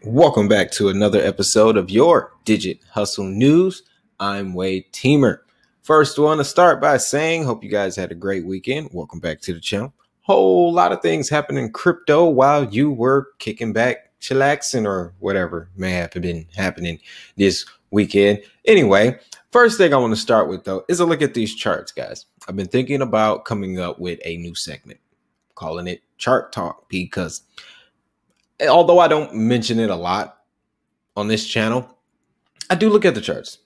Welcome back to another episode of your Digit Hustle News. I'm Wade Teamer. First, I want to start by saying, hope you guys had a great weekend. Welcome back to the channel. Whole lot of things happened in crypto while you were kicking back, chillaxing, or whatever may have been happening this weekend. Anyway, first thing I want to start with, though, is a look at these charts, guys. I've been thinking about coming up with a new segment, calling it Chart Talk, because although I don't mention it a lot on this channel, I do look at the charts.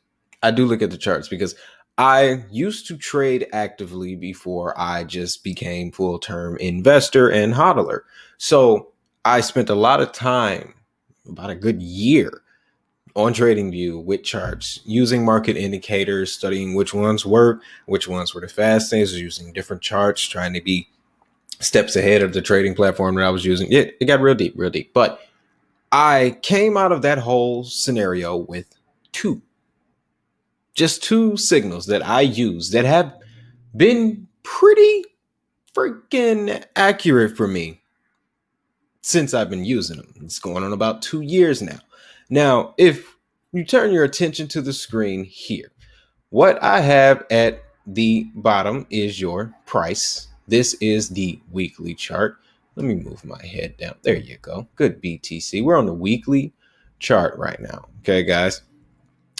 I do look at the charts because I used to trade actively before I just became full-term investor and hodler. So I spent a lot of time, about a good year, on TradingView with charts, using market indicators, studying which ones work, which ones were the fast things, using different charts, trying to be steps ahead of the trading platform that I was using. It got real deep. But I came out of that whole scenario with just two signals that I use that have been pretty freaking accurate for me since I've been using them. It's going on about 2 years now. Now, if you turn your attention to the screen here, what I have at the bottom is your price. This is the weekly chart. Let me move my head down. There you go. Good BTC. We're on the weekly chart right now. Okay, guys.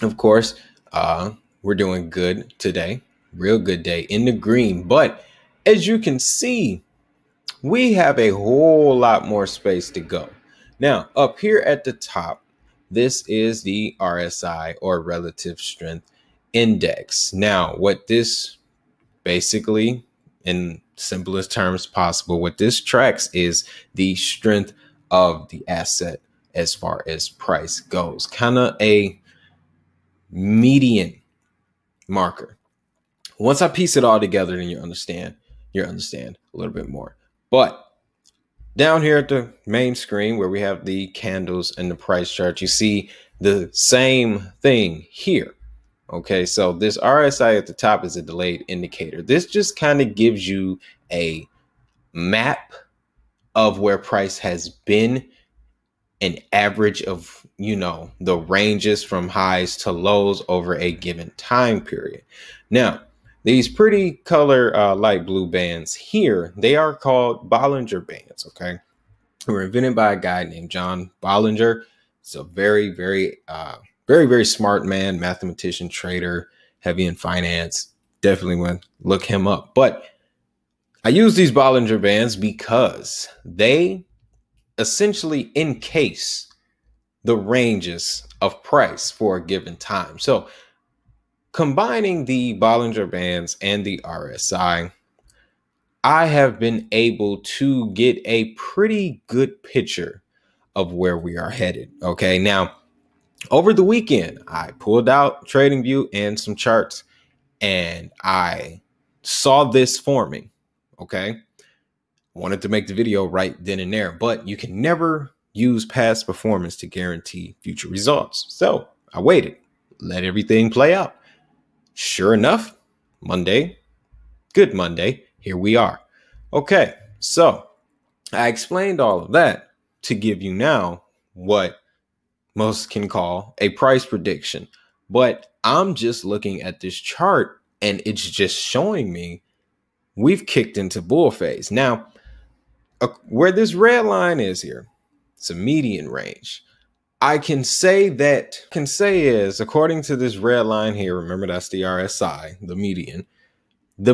Of course, we're doing good today. Real good day in the green. But as you can see, we have a whole lot more space to go. Now, up here at the top, this is the RSI, or Relative Strength Index. Now, what this basically, in simplest terms possible, what this tracks is the strength of the asset as far as price goes, kind of a median marker. Once I piece it all together, then you understand a little bit more. But down here at the main screen where we have the candles and the price chart, you see the same thing here. Okay, so this RSI at the top is a delayed indicator. This just kind of gives you a map of where price has been, an average of, the ranges from highs to lows over a given time period. Now, these pretty color light blue bands here, they are called Bollinger Bands, okay? They were invented by a guy named John Bollinger. It's a very, very smart man, mathematician, trader, heavy in finance. Definitely want to look him up. But I use these Bollinger Bands because they essentially encase the ranges of price for a given time. So combining the Bollinger Bands and the RSI, I have been able to get a pretty good picture of where we are headed. Okay, now, over the weekend, I pulled out TradingView and some charts, and I saw this forming. Okay, wanted to make the video right then and there, but you can never use past performance to guarantee future results. So I waited, let everything play out. Sure enough, good Monday, here we are. Okay, so I explained all of that to give you now what most can call a price prediction. But I'm just looking at this chart and it's just showing me we've kicked into bull phase. Now, where this red line is here, it's a median range. I can say is, according to this red line here, remember that's the RSI, the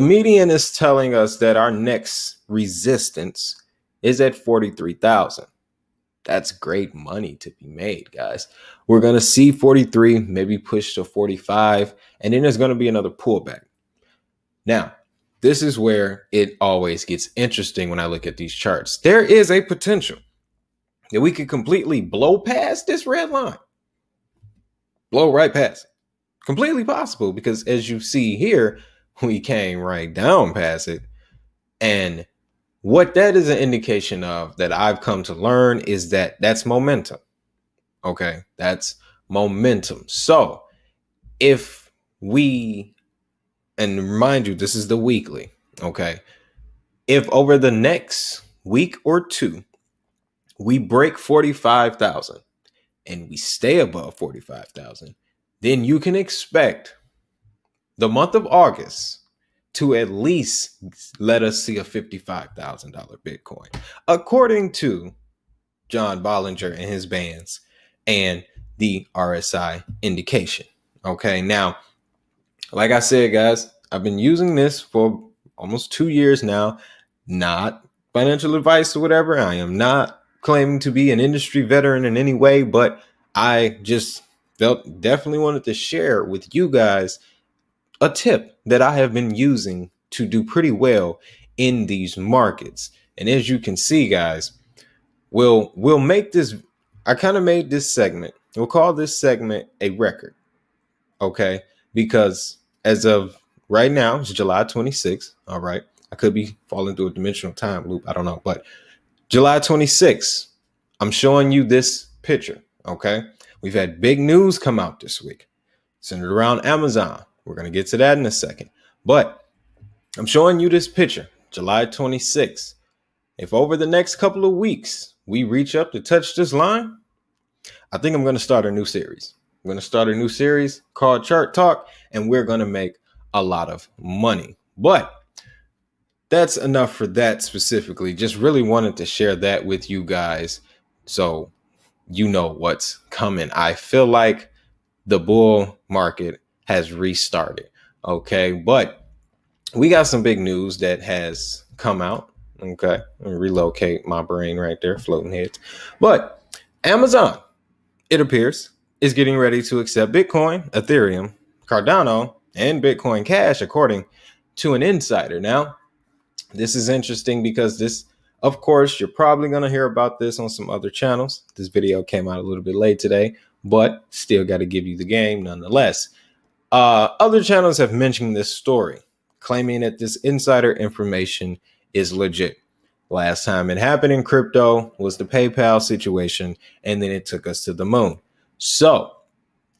median is telling us that our next resistance is at 43,000. That's great money to be made, guys. We're going to see 43, maybe push to 45, and then there's going to be another pullback. Now, this is where it always gets interesting when I look at these charts. There is a potential that we could completely blow past this red line. Blow right past it. Completely possible, because as you see here, we came right down past it. And what that is an indication of, that I've come to learn, is that that's momentum. Okay, that's momentum. So if we, and remind you, this is the weekly. Okay, if over the next week or two, we break 45,000, and we stay above 45,000, then you can expect the month of August to at least let us see a $55,000 Bitcoin, according to John Bollinger and his bands and the RSI indication. Okay, now, like I said, guys, I've been using this for almost 2 years now. Not financial advice or whatever. I am not claiming to be an industry veteran in any way, but I just definitely wanted to share with you guys a tip that I have been using to do pretty well in these markets. And as you can see, guys, we'll make this, I kind of made this segment, we'll call this segment a record, okay? Because as of right now, it's July 26th, all right? I could be falling through a dimensional time loop, I don't know, but July 26th, I'm showing you this picture, okay? We've had big news come out this week, centered around Amazon. We're going to get to that in a second, but I'm showing you this picture, July 26th. If over the next couple of weeks, we reach up to touch this line, I think I'm going to start a new series. I'm going to start a new series called Chart Talk, and we're going to make a lot of money. But that's enough for that specifically. Just really wanted to share that with you guys so you know what's coming. I feel like the bull market has restarted. Okay, but we got some big news that has come out. Okay, let me relocate my brain right there, floating heads. But Amazon, it appears, is getting ready to accept Bitcoin, Ethereum, Cardano, and Bitcoin Cash, according to an insider. Now, this is interesting because this, of course, you're probably going to hear about this on some other channels. This video came out a little bit late today, but still got to give you the game nonetheless. Other channels have mentioned this story, claiming that this insider information is legit. Last time it happened in crypto was the PayPal situation, and then it took us to the moon. So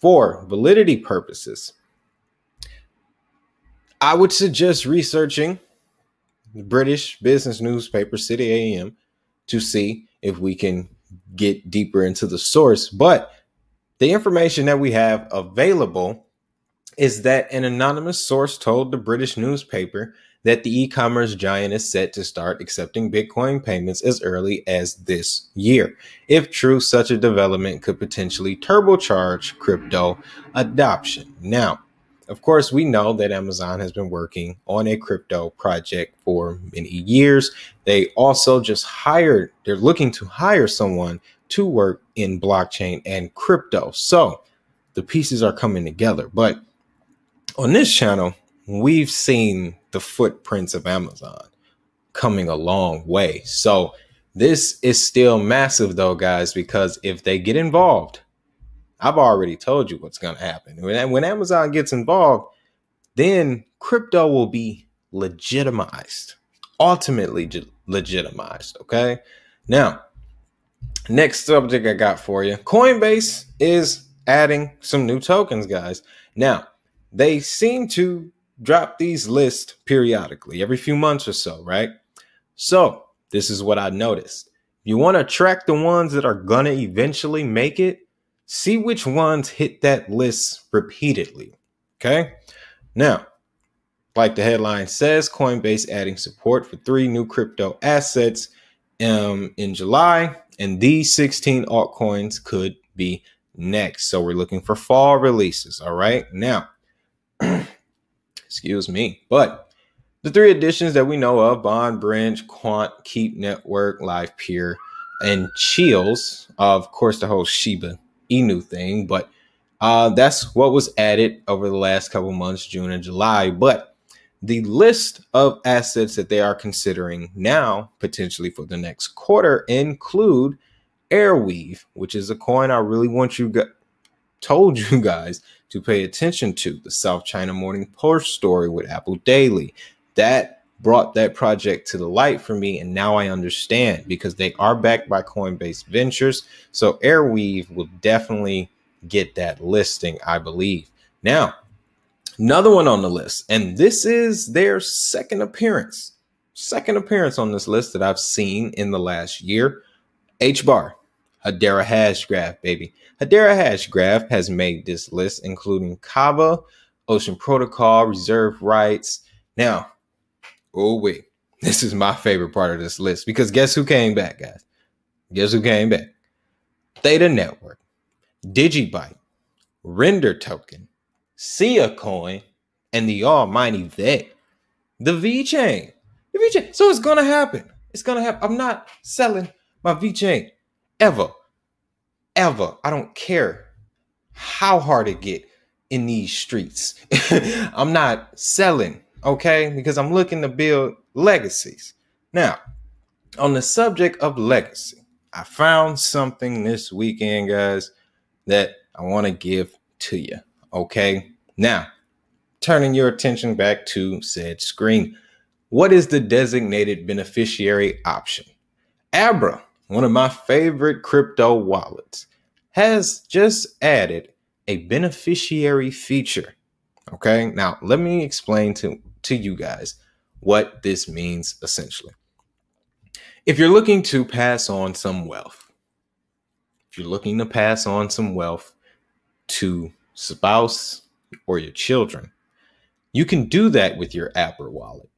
for validity purposes, I would suggest researching the British business newspaper City AM to see if we can get deeper into the source. But the information that we have available is that an anonymous source told the British newspaper that the e-commerce giant is set to start accepting Bitcoin payments as early as this year. If true, such a development could potentially turbocharge crypto adoption. Now, of course, we know that Amazon has been working on a crypto project for many years. They also just they're looking to hire someone to work in blockchain and crypto. So the pieces are coming together. But on this channel, we've seen the footprints of Amazon coming a long way. So this is still massive though, guys, because if they get involved, I've already told you what's going to happen. When Amazon gets involved, then crypto will be legitimized, ultimately legitimized. Okay. Now, next subject I got for you. Coinbase is adding some new tokens, guys. Now, they seem to drop these lists periodically, every few months or so, right? So this is what I noticed. You want to track the ones that are going to eventually make it. See which ones hit that list repeatedly. Okay. Now, like the headline says, Coinbase adding support for 3 new crypto assets in July, and these 16 altcoins could be next. So we're looking for fall releases. All right. Now, excuse me, but the 3 additions that we know of, Bond, Branch, Quant, Keep Network, Live Peer, and Chills, of course, the whole Shiba Inu thing, but that's what was added over the last couple months, June and July. But the list of assets that they are considering now, potentially for the next quarter, include Airweave, which is a coin I really want told you guys to pay attention to. The South China Morning Post story with Apple Daily that brought that project to the light for me, and now I understand because they are backed by Coinbase Ventures. So Airweave will definitely get that listing, I believe. Now, another one on the list, and this is their second appearance on this list that I've seen in the last year. HBAR, Hedera Hashgraph, baby. Hedera Hashgraph has made this list, including Kava, Ocean Protocol, Reserve Rights. Now, oh wait, this is my favorite part of this list because guess who came back, guys? Guess who came back? Theta Network, Digibyte, Render Token, Sia Coin, and the almighty Vet, the Vechain. The Vechain. So it's gonna happen. It's gonna happen. I'm not selling my Vechain ever. I don't care how hard it get in these streets. I'm not selling, okay? Because I'm looking to build legacies. Now, on the subject of legacy, I found something this weekend, guys, that I want to give to you, okay? Now, turning your attention back to said screen. What is the designated beneficiary option? Abra, one of my favorite crypto wallets, has just added a beneficiary feature. Okay, now let me explain to you guys what this means essentially. If you're looking to pass on some wealth, to spouse or your children, you can do that with your Abra wallet.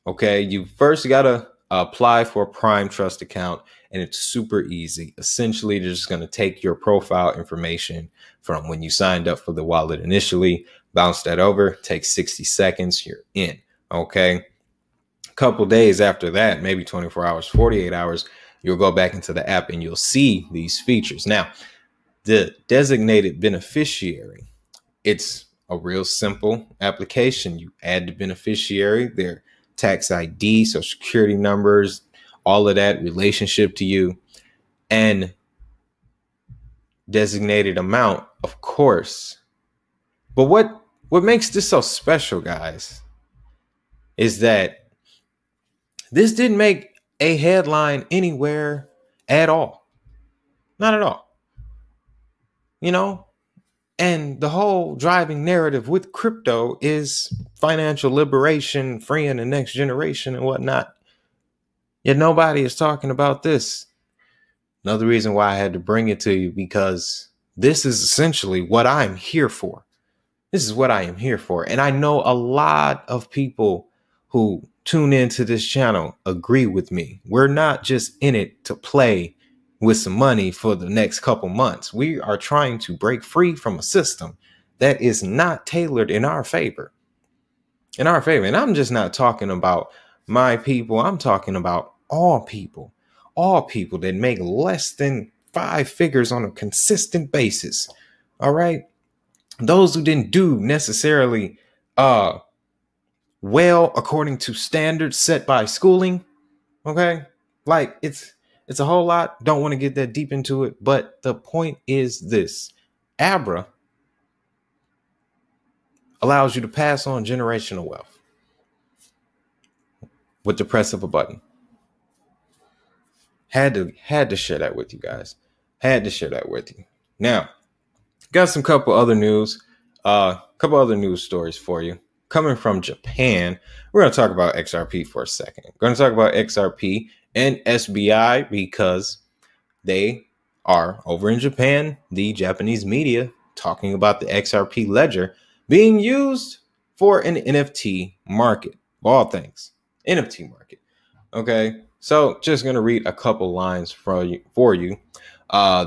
Okay, you first got to apply for a Prime Trust account, and it's super easy. Essentially, they're just going to take your profile information from when you signed up for the wallet initially, bounce that over, takes 60 seconds, you're in. Okay, a couple days after that, maybe 24 hours, 48 hours, you'll go back into the app and you'll see these features. Now, the designated beneficiary, it's a real simple application. You add the beneficiary, their tax ID, social security numbers, all of that, relationship to you, and designated amount, of course. But what makes this so special, guys, is that this didn't make a headline anywhere at all. Not at all. You know? And the whole driving narrative with crypto is financial liberation, freeing the next generation and whatnot. Yet nobody is talking about this. Another reason why I had to bring it to you, because this is essentially what I'm here for. This is what I am here for. And I know a lot of people who tune into this channel agree with me. We're not just in it to play with some money for the next couple months. We are trying to break free from a system that is not tailored in our favor. And I'm just not talking about my people. I'm talking about all people that make less than 5 figures on a consistent basis. All right. Those who didn't do necessarily well according to standards set by schooling. Okay. Like it's a whole lot. Don't want to get that deep into it. But the point is this: Abra allows you to pass on generational wealth with the press of a button. Had to share that with you guys. Had to share that with you. Now, got some couple other news stories for you. Coming from Japan, we're going to talk about XRP for a second. Going to talk about XRP and SBI because they are over in Japan, the Japanese media talking about the XRP ledger being used for an NFT market. Of all things, NFT market. Okay, so just going to read a couple lines for you.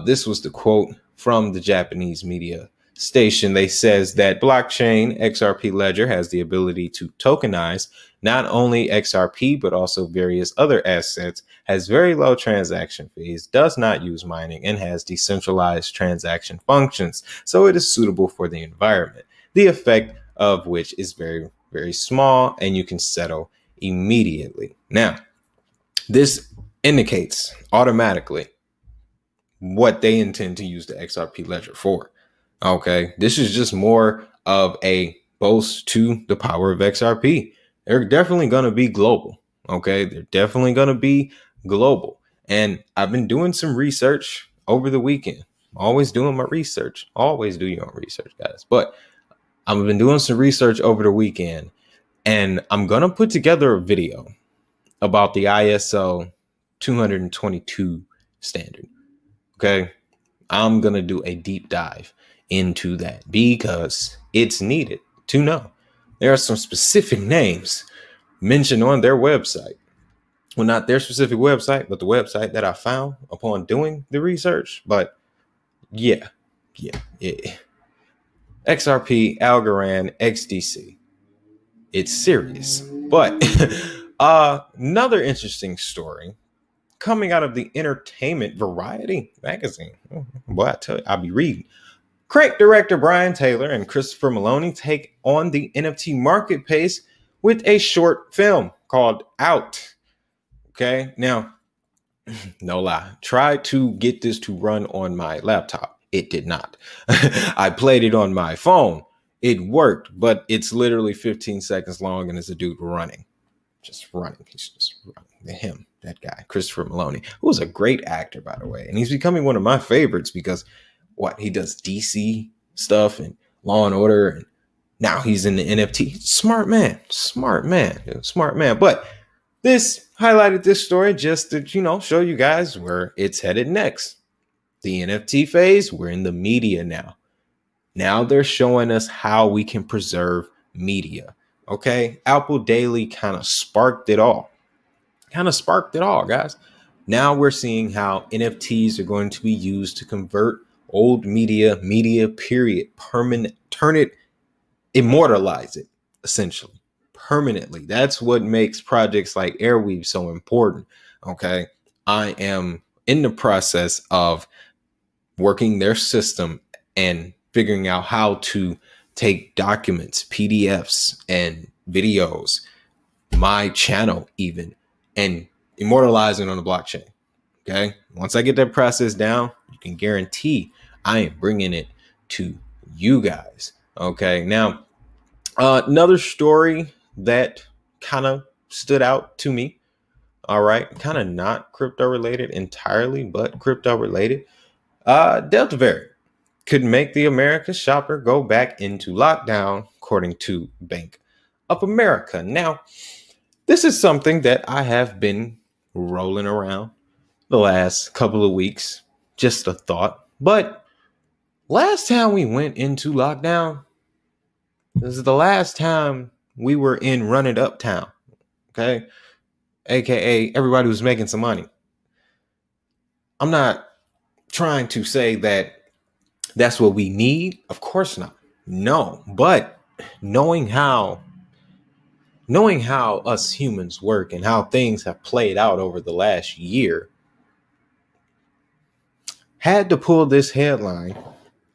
This was the quote from the Japanese media station. They says that blockchain XRP ledger has the ability to tokenize not only XRP, but also various other assets, has very low transaction fees, does not use mining, and has decentralized transaction functions. So it is suitable for the environment, the effect of which is very, very small, and you can settle immediately. Now, this indicates automatically what they intend to use the XRP ledger for. Okay, this is just more of a boast to the power of XRP. They're definitely going to be global. Okay, they're definitely going to be global. And I've been doing some research over the weekend. Always doing my research. Always do your own research, guys. But I've been doing some research over the weekend, and I'm going to put together a video about the ISO 222 standard. Okay. I'm going to do a deep dive into that because it's needed to know. There are some specific names mentioned on their website. Well, not their specific website, but the website that I found upon doing the research. But yeah. XRP, Algorand, XDC. It's serious. But another interesting story coming out of the entertainment Variety magazine. Boy, I tell you, I'll be reading. Crank director Brian Taylor and Christopher Maloney take on the NFT marketplace with a short film called Out. Okay, now, no lie, tried to get this to run on my laptop. It did not. I played it on my phone. It worked, but it's literally 15 seconds long and it's a dude running. Just running. He's just running. Him, that guy, Christopher Maloney, who was a great actor, by the way. And he's becoming one of my favorites because he does DC stuff and Law and Order. And now he's in the NFT. Smart man. But this highlighted this story just to, show you guys where it's headed next. The NFT phase, we're in the media now. Now they're showing us how we can preserve media. Okay, Apple Daily kind of sparked it all. Guys. Now we're seeing how NFTs are going to be used to convert old media period, immortalize it, essentially, permanently. That's what makes projects like Airweave so important. Okay, I am in the process of working their system and figuring out how to take documents, PDFs, and videos, my channel even, and immortalize it on the blockchain. Okay. Once I get that process down, you can guarantee I am bringing it to you guys. Okay. Now, another story that kind of stood out to me. All right. Kind of not crypto related entirely, but crypto related. Delta variant could make the American shopper go back into lockdown, according to Bank of America. Now, this is something that I have been rolling around the last couple of weeks. Just a thought. But last time we went into lockdown, this is the last time we were in Run It Uptown. Okay. AKA everybody was making some money. I'm not trying to say that that's what we need. Of course not. No, but knowing how us humans work and how things have played out over the last year, had to pull this headline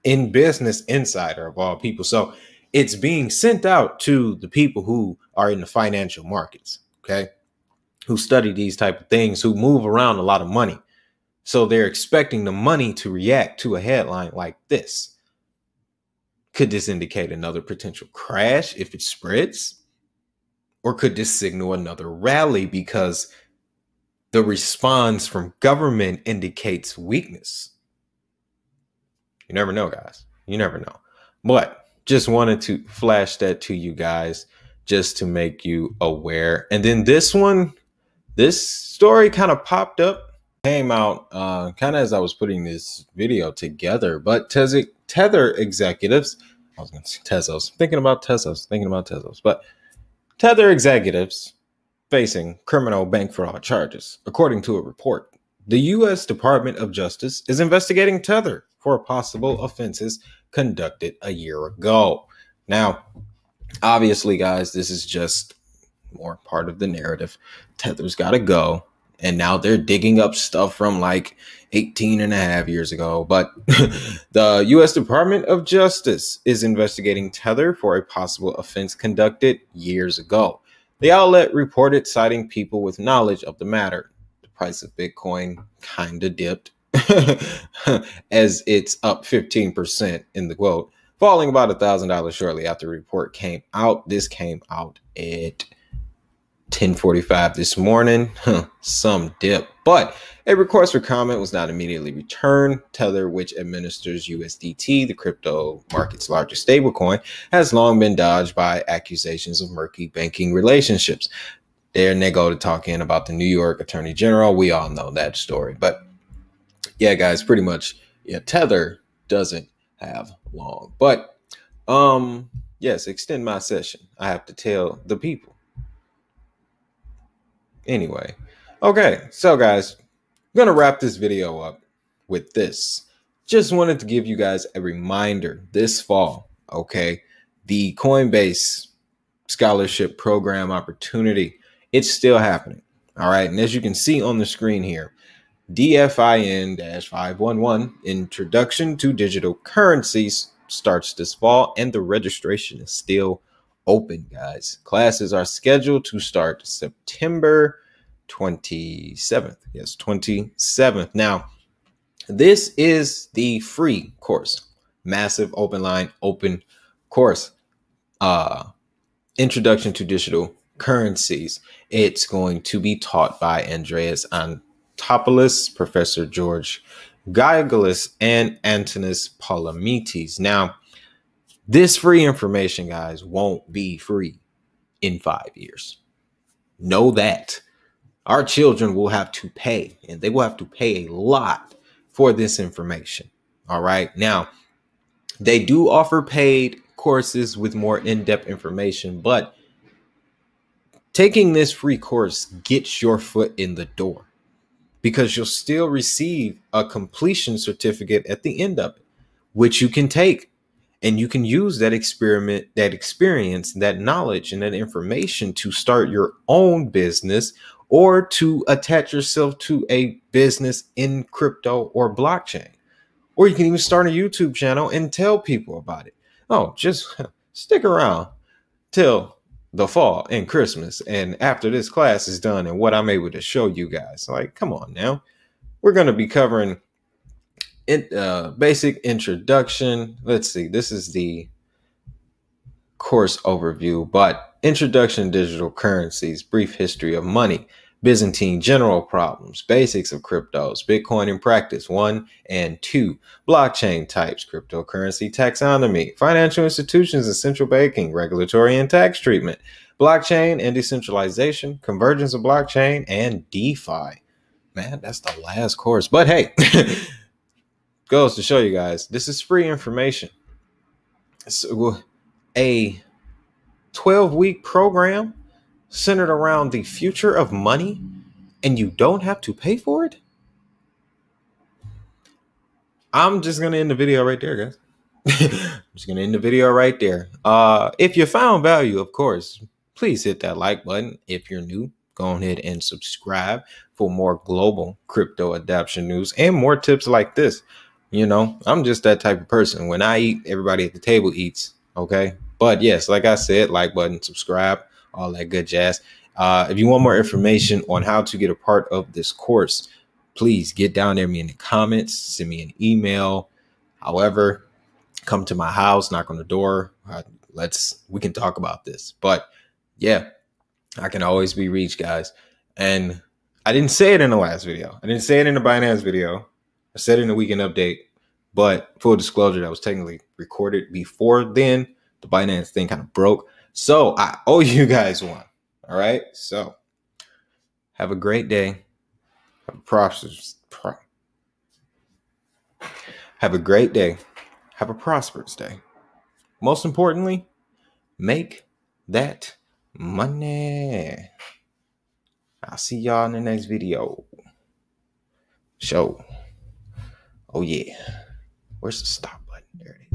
in Business Insider of all people. So it's being sent out to the people who are in the financial markets, okay, who study these type of things, who move around a lot of money. So they're expecting the money to react to a headline like this. Could this indicate another potential crash if it spreads? Or could this signal another rally because the response from government indicates weakness? You never know, guys. You never know. But just wanted to flash that to you guys just to make you aware. And then this story kind of popped up. Came out kind of as I was putting this video together, but Tether executives, I was going to say Tezos, thinking about Tezos, but Tether executives facing criminal bank fraud charges. According to a report, the U.S. Department of Justice is investigating Tether for possible offenses conducted a year ago. Now, obviously, guys, this is just more part of the narrative. Tether's got to go. And now they're digging up stuff from like 18 and a half years ago. But the U.S. Department of Justice is investigating Tether for a possible offense conducted years ago. The outlet reported citing people with knowledge of the matter. The price of Bitcoin kind of dipped as it's up 15% in the quote, falling about $1,000 shortly after the report came out. This came out at 10:45 this morning. Some dip, but a request for comment was not immediately returned. Tether, which administers USDT, the crypto market's largest stablecoin, has long been dodged by accusations of murky banking relationships. There they go to talking about the New York Attorney General. We all know that story, but yeah, guys, pretty much. Yeah, Tether doesn't have long. But yes, extend my session. I have to tell the people. Anyway. Okay, so guys, I'm gonna wrap this video up with this. Just wanted to give you guys a reminder this fall, okay? The Coinbase scholarship program opportunity, it's still happening. All right. And as you can see on the screen here, DFIN-511 Introduction to Digital Currencies starts this fall, and the registration is still open, guys. Classes are scheduled to start September 27th. Yes, 27th. Now, this is the free course, massive open line, open course. Introduction to Digital Currencies. It's going to be taught by Andreas Antopoulos, Professor George Gygalis, and Antonis Palamites. Now, this free information, guys, won't be free in 5 years. Know that. Our children will have to pay, and they will have to pay a lot for this information. All right. Now, they do offer paid courses with more in-depth information, but taking this free course gets your foot in the door, because you'll still receive a completion certificate at the end of it, which you can take, and you can use that experience, that knowledge, and that information to start your own business, or to attach yourself to a business in crypto or blockchain. Or you can even start a YouTube channel and tell people about it. Oh, just stick around till the fall and Christmas, and after this class is done and what I'm able to show you guys. Like, come on now. We're going to be covering basic introduction. Let's see. This is the course overview, but introduction to digital currencies, brief history of money, Byzantine general problems, basics of cryptos, Bitcoin in practice 1 and 2, blockchain types, cryptocurrency taxonomy, financial institutions and central banking, regulatory and tax treatment, blockchain and decentralization, convergence of blockchain, and DeFi. Man, that's the last course. But hey, goes to show you guys, this is free information. So, a 12-week program centered around the future of money, and you don't have to pay for it? I'm just going to end the video right there, guys. I'm just going to end the video right there. If you found value, of course, please hit that like button. If you're new, go ahead and subscribe for more global crypto adoption news and more tips like this. You know, I'm just that type of person. When I eat, everybody at the table eats. Okay. But yes, like I said, like button, subscribe, all that good jazz. If you want more information on how to get a part of this course, please get down there, me in the comments, send me an email. However, come to my house, knock on the door. We can talk about this. But yeah, I can always be reached, guys. And I didn't say it in the last video. I didn't say it in the Binance video. I said it in the weekend update. But full disclosure, that was technically recorded before then. The Binance thing kind of broke. So I owe you guys one. All right. So have a great day. Have a prosperous day. Most importantly, make that money. I'll see y'all in the next video. Oh yeah. Where's the stop button? There it is.